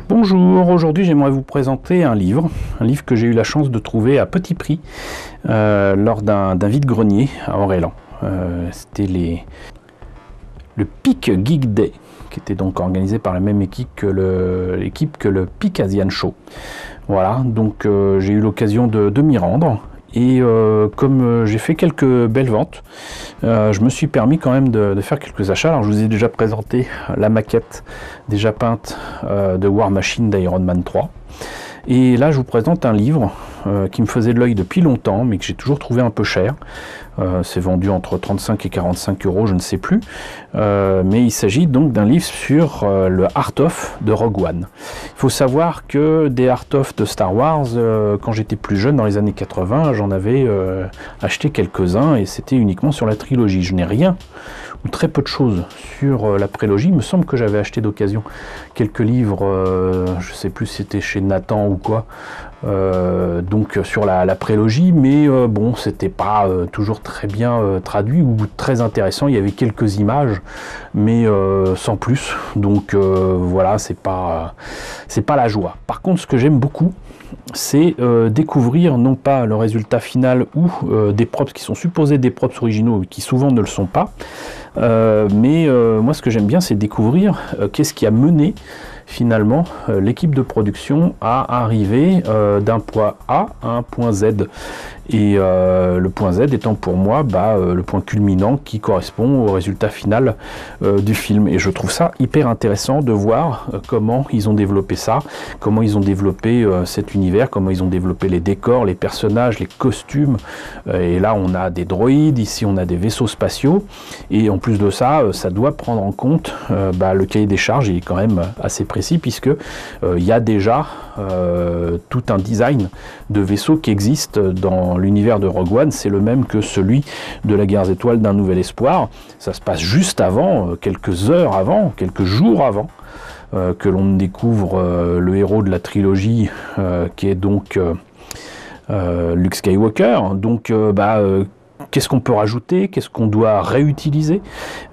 Bonjour, aujourd'hui j'aimerais vous présenter un livre que j'ai eu la chance de trouver à petit prix lors d'un vide-grenier à Orléans. C'était le Peak Geek Day, qui était donc organisé par la même équipe que le Peak Asian Show. Voilà, donc j'ai eu l'occasion de m'y rendre. Et comme j'ai fait quelques belles ventes, je me suis permis quand même de faire quelques achats. Alors je vous ai déjà présenté la maquette déjà peinte de War Machine d'Iron Man 3. Et là je vous présente un livre qui me faisait de l'œil depuis longtemps, mais que j'ai toujours trouvé un peu cher. C'est vendu entre 35 et 45 euros, je ne sais plus. Mais il s'agit donc d'un livre sur le Art of de Rogue One. Il faut savoir que des Art of de Star Wars, quand j'étais plus jeune, dans les années 80, j'en avais acheté quelques-uns et c'était uniquement sur la trilogie. Je n'ai rien ou très peu de choses sur la prélogie. Il me semble que j'avais acheté d'occasion quelques livres, je ne sais plus si c'était chez Nathan ou quoi, donc sur la prélogie, mais bon, c'était pas toujours très bien traduit ou très intéressant. Il y avait quelques images, mais sans plus. Donc voilà, c'est pas la joie. Par contre, ce que j'aime beaucoup, c'est découvrir non pas le résultat final ou des props qui sont supposés des props originaux, qui souvent ne le sont pas, mais moi ce que j'aime bien, c'est découvrir qu'est-ce qui a mené finalement l'équipe de production à arriver d'un point A à un point Z. Et le point Z étant pour moi le point culminant qui correspond au résultat final du film. Et je trouve ça hyper intéressant de voir comment ils ont développé ça, comment ils ont développé cet univers, comment ils ont développé les décors, les personnages, les costumes. Et là on a des droïdes, ici on a des vaisseaux spatiaux. Et en plus de ça, ça doit prendre en compte le cahier des charges. Il est quand même assez précis puisque il y a déjà tout un design de vaisseau qui existe dans l'univers de Rogue One. C'est le même que celui de la Guerre des Étoiles d'un Nouvel Espoir. Ça se passe juste avant, quelques heures avant, quelques jours avant que l'on découvre le héros de la trilogie qui est donc Luke Skywalker. Donc qu'est-ce qu'on peut rajouter, qu'est-ce qu'on doit réutiliser,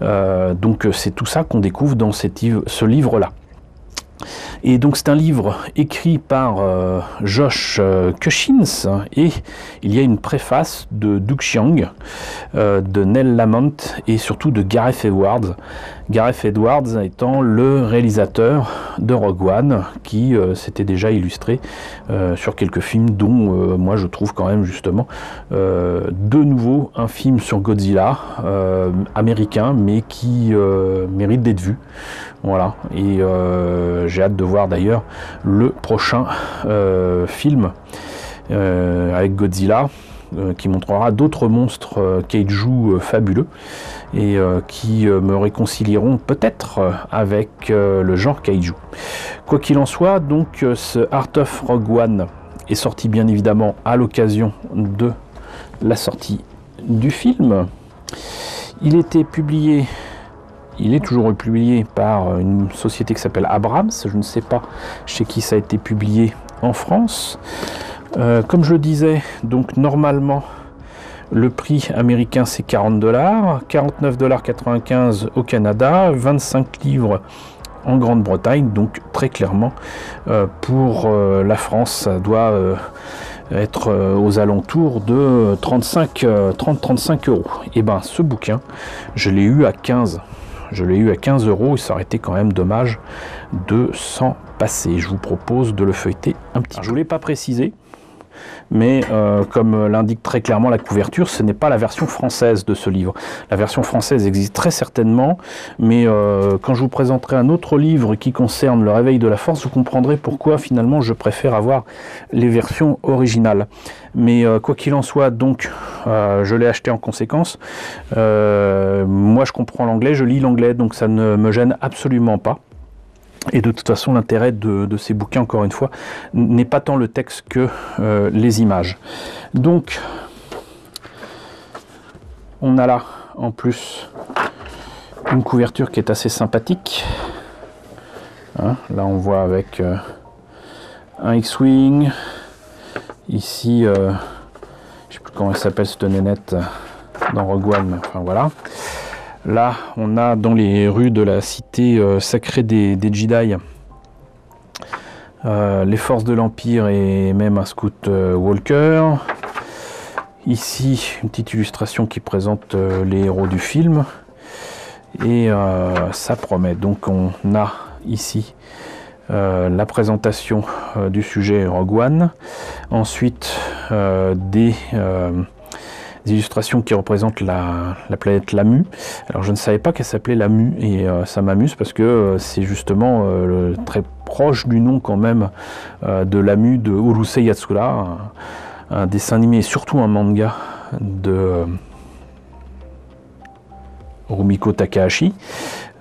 donc c'est tout ça qu'on découvre dans ce livre-là. Et donc c'est un livre écrit par Josh Cushins, et il y a une préface de Doug Chiang, de Neil Lamont et surtout de Gareth Edwards. Gareth Edwards étant le réalisateur de Rogue One, qui s'était déjà illustré sur quelques films, dont moi je trouve quand même justement de nouveau un film sur Godzilla américain, mais qui mérite d'être vu. Voilà, et j'ai hâte de voir d'ailleurs le prochain film avec Godzilla, qui montrera d'autres monstres kaiju fabuleux et qui me réconcilieront peut-être avec le genre kaiju. Quoi qu'il en soit, donc ce Art of Rogue One est sorti bien évidemment à l'occasion de la sortie du film. Il était publié, il est toujours publié par une société qui s'appelle Abrams. Je ne sais pas chez qui ça a été publié en France. Comme je le disais, donc normalement le prix américain c'est 40 $, 49,95 $ au Canada, 25 livres en Grande-Bretagne. Donc très clairement pour la France ça doit être aux alentours de 30-35 euros. Et ben ce bouquin je l'ai eu à 15 €. Je l'ai eu à 15 €, et ça aurait été quand même dommage de s'en passer. Je vous propose de le feuilleter un petit peu. Je ne voulais pas préciser, mais comme l'indique très clairement la couverture, ce n'est pas la version française de ce livre. La version française existe très certainement, mais quand je vous présenterai un autre livre qui concerne le réveil de la force, vous comprendrez pourquoi finalement je préfère avoir les versions originales. Mais quoi qu'il en soit, donc je l'ai acheté en conséquence. Moi je comprends l'anglais, je lis l'anglais, donc ça ne me gêne absolument pas. Et de toute façon, l'intérêt de ces bouquins, encore une fois, n'est pas tant le texte que les images. Donc, on a là, en plus, une couverture qui est assez sympathique. Hein, là, on voit avec un X-Wing. Ici, je ne sais plus comment il s'appelle, cette nénette dans Rogue One, mais enfin voilà. Là, on a dans les rues de la cité sacrée des Jedi les forces de l'Empire et même un scout Walker. Ici, une petite illustration qui présente les héros du film. Et ça promet. Donc on a ici la présentation du sujet Rogue One. Ensuite, des illustrations qui représentent la planète Lamu. Alors je ne savais pas qu'elle s'appelait Lamu et ça m'amuse parce que c'est justement très proche du nom quand même de Lamu de Urusei Yatsura, un dessin animé et surtout un manga de Rumiko Takahashi.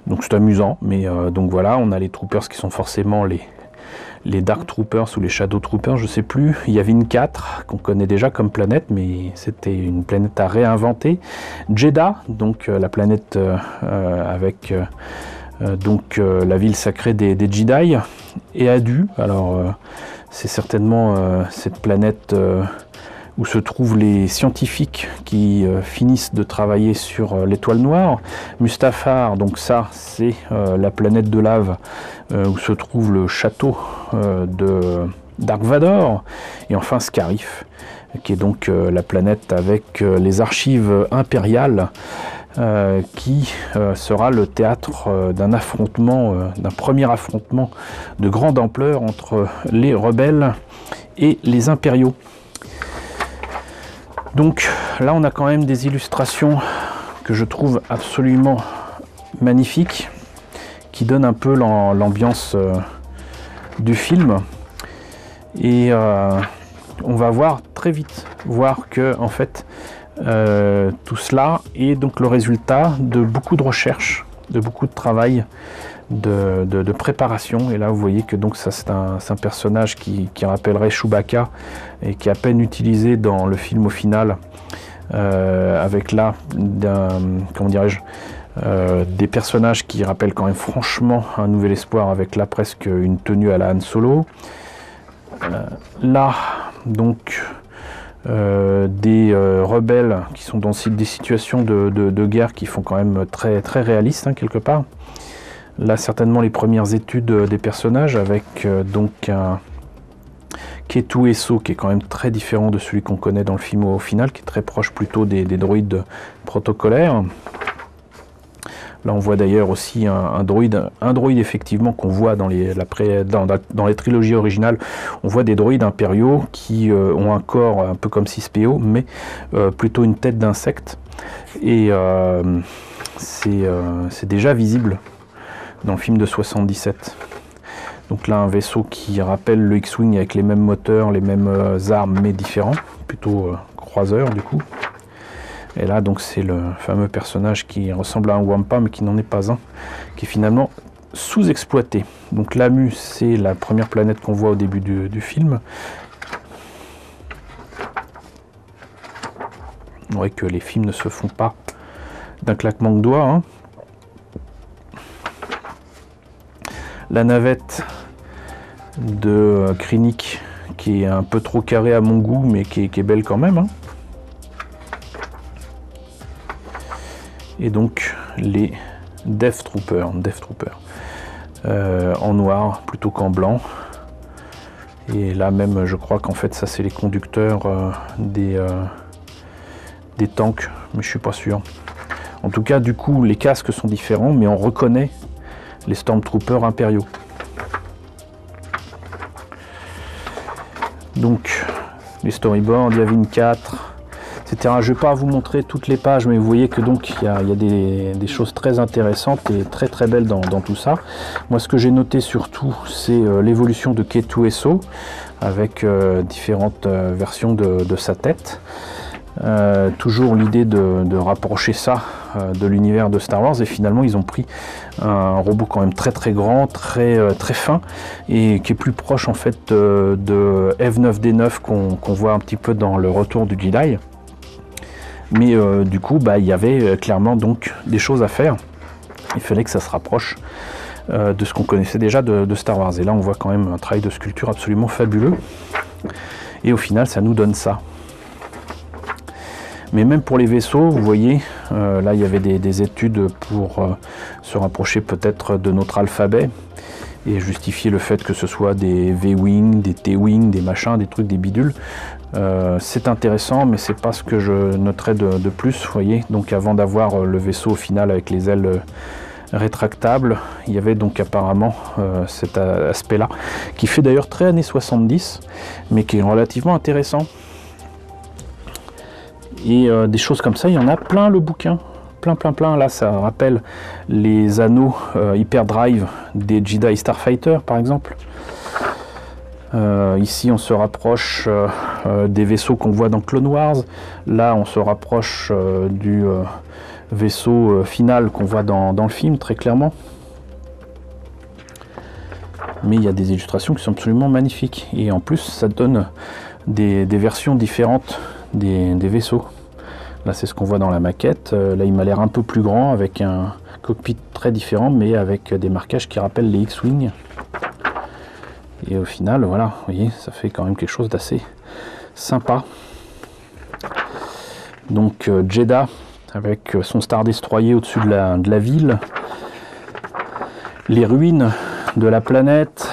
Donc c'est amusant, mais donc voilà, on a les Troopers qui sont forcément les Dark Troopers ou les Shadow Troopers, je sais plus. Il y avait une 4 qu'on connaît déjà comme planète, mais c'était une planète à réinventer. Jedha, donc la planète avec donc la ville sacrée des Jedi. Et Adu, alors c'est certainement cette planète où se trouvent les scientifiques qui finissent de travailler sur l'étoile noire. Mustafar, donc ça c'est la planète de lave où se trouve le château de Dark Vador. Et enfin Scarif, qui est donc la planète avec les archives impériales, qui sera le théâtre d'un affrontement, d'un premier affrontement de grande ampleur entre les rebelles et les impériaux. Donc là on a quand même des illustrations que je trouve absolument magnifiques, qui donnent un peu l'ambiance du film. Et on va voir très vite que en fait tout cela est donc le résultat de beaucoup de recherches, de beaucoup de travail, de préparation. Et là vous voyez que donc ça c'est un personnage qui rappellerait Chewbacca et qui est à peine utilisé dans le film au final, avec là comment dirais-je, des personnages qui rappellent quand même franchement Un Nouvel Espoir, avec là presque une tenue à la Han Solo. Là donc des rebelles qui sont dans des situations de guerre qui font quand même très, très réalistes quelque part. Là certainement les premières études des personnages avec donc un K2SO qui est quand même très différent de celui qu'on connaît dans le film au final, qui est très proche plutôt des droïdes protocolaires. Là on voit d'ailleurs aussi un droïde effectivement qu'on voit dans les trilogies originales. On voit des droïdes impériaux qui ont un corps un peu comme 6PO, mais plutôt une tête d'insecte. Et c'est déjà visible dans le film de 77. Donc là un vaisseau qui rappelle le X-Wing avec les mêmes moteurs, les mêmes armes mais différents, plutôt croiseur du coup. Et là donc c'est le fameux personnage qui ressemble à un Wampa mais qui n'en est pas un, qui est finalement sous-exploité. Donc Lamu c'est la première planète qu'on voit au début du film. On voit que les films ne se font pas d'un claquement de doigts. La navette de Krennic qui est un peu trop carrée à mon goût mais qui est belle quand même. Et donc les Death Troopers en noir plutôt qu'en blanc. Et là même je crois qu'en fait ça c'est les conducteurs des tanks, mais je suis pas sûr. En tout cas du coup les casques sont différents mais on reconnaît les Stormtroopers impériaux. Donc les storyboards, il y avait une 4, etc. Je ne vais pas vous montrer toutes les pages, mais vous voyez que donc il y a des choses très intéressantes et très très belles dans tout ça. Moi ce que j'ai noté surtout c'est l'évolution de K2SO avec différentes versions de sa tête. Toujours l'idée de rapprocher ça de l'univers de Star Wars, et finalement ils ont pris un robot quand même très très grand, très fin, et qui est plus proche en fait de F9D9 qu'on voit un petit peu dans le Retour du Jedi. Mais du coup il y avait clairement donc des choses à faire, il fallait que ça se rapproche de ce qu'on connaissait déjà de Star Wars, et là on voit quand même un travail de sculpture absolument fabuleux, et au final ça nous donne ça. Mais même pour les vaisseaux, vous voyez, là il y avait des études pour se rapprocher peut-être de notre alphabet. et justifier le fait que ce soit des V-Wing, des T-Wing, des machins, des trucs, des bidules. C'est intéressant, mais c'est pas ce que je noterais de plus, vous voyez. Donc avant d'avoir le vaisseau au final avec les ailes rétractables, il y avait donc apparemment cet aspect-là, qui fait d'ailleurs très années 70, mais qui est relativement intéressant. Et des choses comme ça, il y en a plein le bouquin. Plein. Là, ça rappelle les anneaux hyperdrive des Jedi Starfighter, par exemple. Ici, on se rapproche des vaisseaux qu'on voit dans Clone Wars. Là, on se rapproche du vaisseau final qu'on voit dans le film, très clairement. Mais il y a des illustrations qui sont absolument magnifiques. Et en plus, ça donne des versions différentes des vaisseaux. Là, c'est ce qu'on voit dans la maquette. Là, il m'a l'air un peu plus grand, avec un cockpit très différent, mais avec des marquages qui rappellent les X-Wing. Et au final, voilà, vous voyez, ça fait quand même quelque chose d'assez sympa. Donc, Jedha, avec son Star Destroyer au-dessus de la ville. Les ruines de la planète,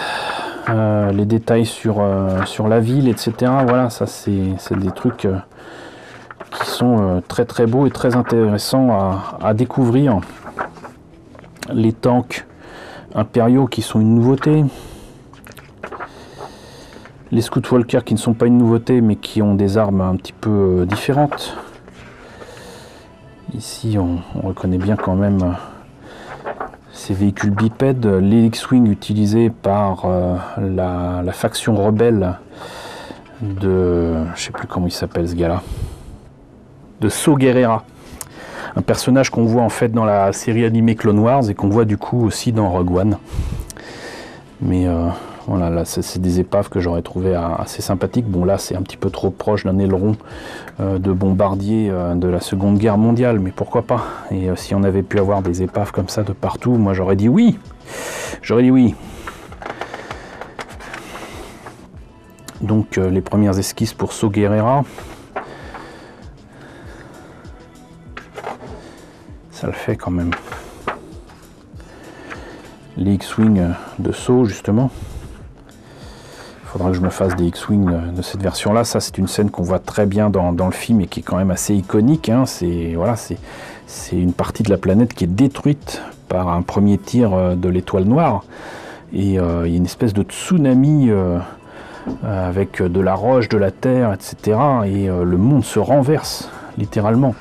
les détails sur la ville, etc. Voilà, ça, c'est des trucs qui sont très beaux et très intéressants à découvrir. Les tanks impériaux qui sont une nouveauté. Les Scoutwalkers qui ne sont pas une nouveauté mais qui ont des armes un petit peu différentes. Ici on reconnaît bien quand même ces véhicules bipèdes. Les X-Wing utilisés par la faction rebelle de... je sais plus comment il s'appelle ce gars-là. De Saw Gerrera, un personnage qu'on voit en fait dans la série animée Clone Wars et qu'on voit du coup aussi dans Rogue One. Mais voilà, là c'est des épaves que j'aurais trouvé assez sympathiques. Bon, là c'est un petit peu trop proche d'un aileron de bombardier de la Seconde Guerre mondiale, mais pourquoi pas. Et si on avait pu avoir des épaves comme ça de partout, moi j'aurais dit oui. J'aurais dit oui. Donc les premières esquisses pour Saw Gerrera. Ça le fait quand même. Les X-Wing de Saw, justement. Il faudra que je me fasse des X-Wing de cette version-là. Ça, c'est une scène qu'on voit très bien dans le film et qui est quand même assez iconique. Hein. Voilà, c'est une partie de la planète qui est détruite par un premier tir de l'étoile noire. Et il y a une espèce de tsunami avec de la roche, de la terre, etc. Et le monde se renverse, littéralement.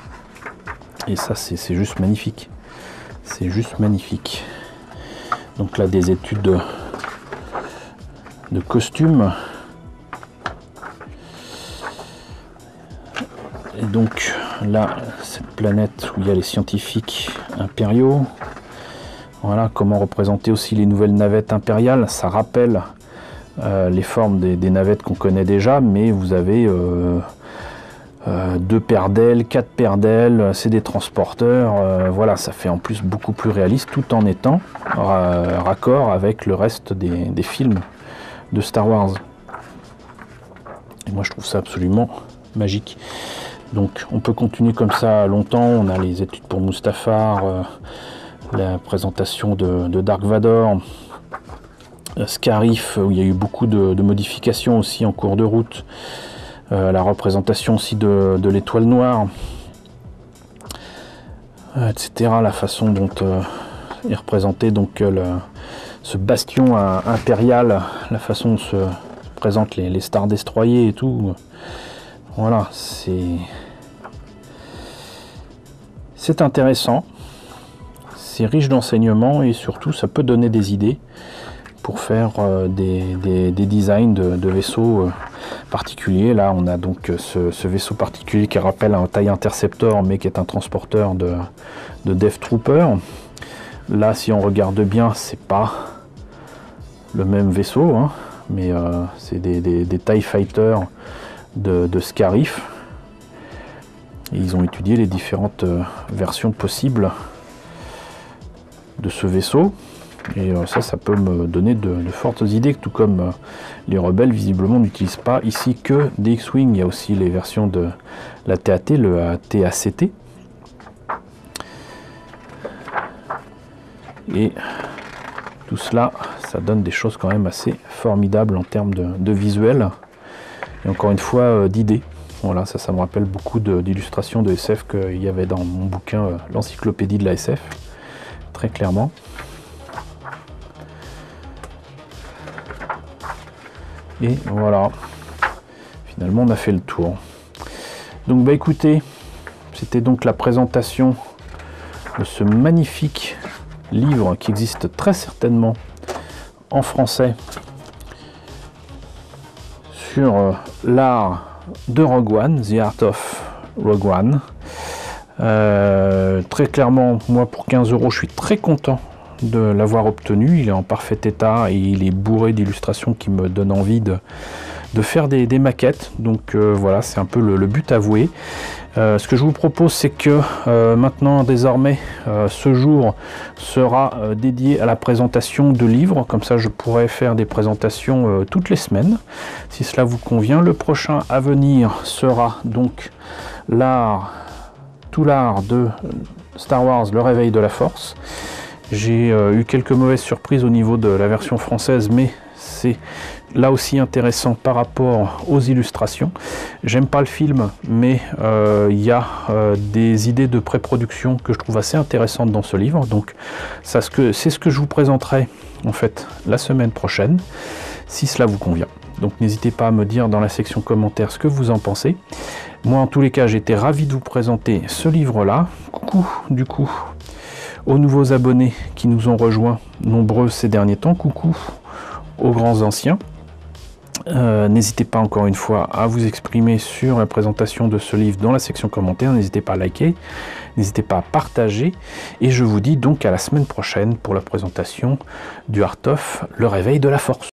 Et ça, c'est juste magnifique. C'est juste magnifique. Donc là, des études de costumes. Et donc là, cette planète où il y a les scientifiques impériaux. Voilà, comment représenter aussi les nouvelles navettes impériales. Ça rappelle les formes des navettes qu'on connaît déjà, mais vous avez... 2 paires d'ailes, 4 paires d'ailes, c'est des transporteurs, voilà, ça fait en plus beaucoup plus réaliste tout en étant raccord avec le reste des films de Star Wars. Et moi je trouve ça absolument magique. Donc on peut continuer comme ça longtemps, on a les études pour Mustafar, la présentation de Dark Vador, Scarif où il y a eu beaucoup de modifications aussi en cours de route. La représentation aussi de l'étoile noire, etc. La façon dont est représenté donc ce bastion impérial, la façon dont se présentent les Star Destroyers et tout. Voilà, c'est intéressant, c'est riche d'enseignements et surtout ça peut donner des idées pour faire des designs de vaisseaux particulier. Là on a donc ce vaisseau particulier qui rappelle un TIE Interceptor mais qui est un transporteur de Death Trooper. Là si on regarde bien c'est pas le même vaisseau hein, mais c'est des TIE Fighters de Scarif. Et ils ont étudié les différentes versions possibles de ce vaisseau. Et ça peut me donner de fortes idées, tout comme les rebelles visiblement n'utilisent pas ici que des X-Wing. Il y a aussi les versions de la TAT, le TACT. Et Tout cela, ça donne des choses quand même assez formidables en termes de visuel. Et encore une fois, d'idées. Voilà, ça me rappelle beaucoup d'illustrations de SF qu'il y avait dans mon bouquin, l'encyclopédie de la SF. Très clairement. Et voilà. Finalement, on a fait le tour. Donc, bah écoutez, c'était donc la présentation de ce magnifique livre qui existe très certainement en français sur l'art de Rogue One, The Art of Rogue One. Très clairement, moi pour 15 €, je suis très content de l'avoir obtenu. Il est en parfait état et il est bourré d'illustrations qui me donnent envie de faire des maquettes. Donc voilà, c'est un peu le but avoué. Ce que je vous propose, c'est que maintenant, désormais, ce jour sera dédié à la présentation de livres. Comme ça, je pourrai faire des présentations toutes les semaines, si cela vous convient. Le prochain à venir sera donc tout l'art de Star Wars, le réveil de la Force. J'ai eu quelques mauvaises surprises au niveau de la version française, mais c'est là aussi intéressant par rapport aux illustrations. J'aime pas le film, mais il y a des idées de pré-production que je trouve assez intéressantes dans ce livre. Donc c'est ce que je vous présenterai en fait la semaine prochaine, si cela vous convient. Donc n'hésitez pas à me dire dans la section commentaires ce que vous en pensez. Moi en tous les cas, j'ai été ravi de vous présenter ce livre-là. Coucou du coup aux nouveaux abonnés qui nous ont rejoints nombreux ces derniers temps. Coucou aux grands anciens. N'hésitez pas encore une fois à vous exprimer sur la présentation de ce livre dans la section commentaires. N'hésitez pas à liker, n'hésitez pas à partager. Et je vous dis donc à la semaine prochaine pour la présentation du Art of le réveil de la Force.